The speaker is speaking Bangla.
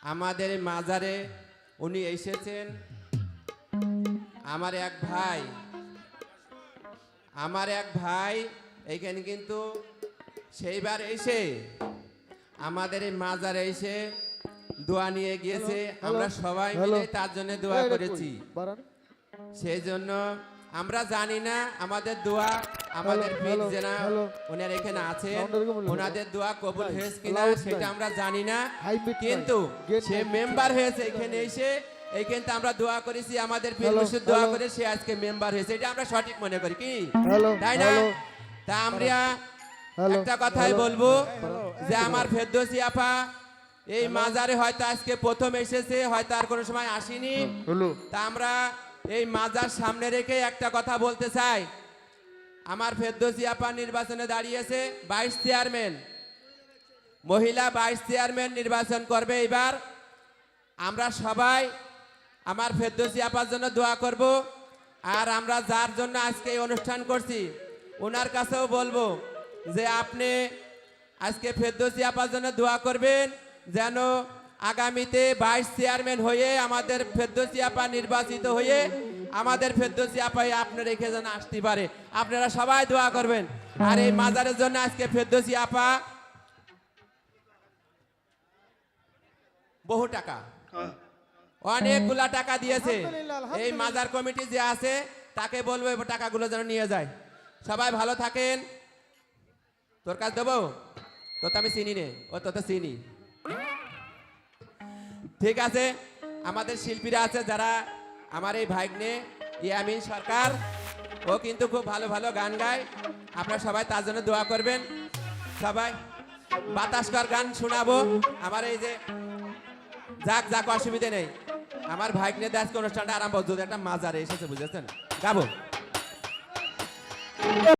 আমাদের মাজারে উনি এসেছেন। আমার এক ভাই এইখানে কিন্তু সেইবার এসে আমাদের এই মাজারে এসে দোয়া নিয়ে গিয়েছে। আমরা সবাই মিলে তার জন্য দোয়া করেছি। সেই জন্য আমরা জানি না আমাদের দোয়া, আমাদের পীর জেনা ওনার এখানে আছে, ওনাদের দোয়া কবুল হয়েছে কিনা সেটা আমরা জানি না, কিন্তু সে মেম্বার হয়েছে এখানে এসে। এইখানে আমরা দোয়া করেছি, আমাদের পীর মুর্শিদ দোয়া করে সে আজকে মেম্বার হয়েছে, এটা আমরা সঠিক মনে করি কি তাই না? তা আমরা একটা কথাই বলবো যে আমার ফেরদৌসী আপা এই মাজারে হয়তো আজকে প্রথম এসেছে, হয়তো আর কোনো সময় আসেনি। তা আমরা এই মাজার সামনে রেখে একটা কথা বলতে চাই। আমার ফেরদৌসী আপা নির্বাচনে দাঁড়িয়েছে 22 চেয়ারম্যান, মহিলা 22 চেয়ারম্যান নির্বাচন করবে এবার। আমরা সবাই আমার ফেরদৌসী আপার জন্য দোয়া করব। আর আমরা যার জন্য আজকে এই অনুষ্ঠান করছি ওনার কাছেও বলবো যে আপনি আজকে ফেরদৌসী আপার জন্য দোয়া করবেন যেন আগামীতে 22 চেয়ারম্যান হয়ে আমাদের ফেরদৌসী আপা নির্বাচিত হয়ে আমাদের ফেরদৌসী আপা আপনার রেখে যেন আসতে পারে। আপনারা সবাই দোয়া করবেন। আর এই মাজারের জন্য আজকে ফেরদৌসী আপা বহু টাকা, অনেকগুলা টাকা দিয়েছে। এই মাজার কমিটি যে আছে তাকে বলবো এই টাকাগুলো যেন নিয়ে যায়। সবাই ভালো থাকেন। তোর কাছে দেবো? তো আমি চিনি নে, ও তো চিনি। ঠিক আছে, আমাদের শিল্পীরা আছে যারা, আমার এই ভাগ্নে ইয়ামিন সরকার, ও কিন্তু খুব ভালো ভালো গান গায়। আপনারা সবাই তার জন্য দোয়া করবেন। সবাই বাতাসকর গান শোনাবো। আমার এই যে যাক অসুবিধে নেই। আমার ভাগ্নে আজকে অনুষ্ঠানটা আরম্ভ, যদি একটা মাজারে এসেছে বুঝেছেন, গাবো।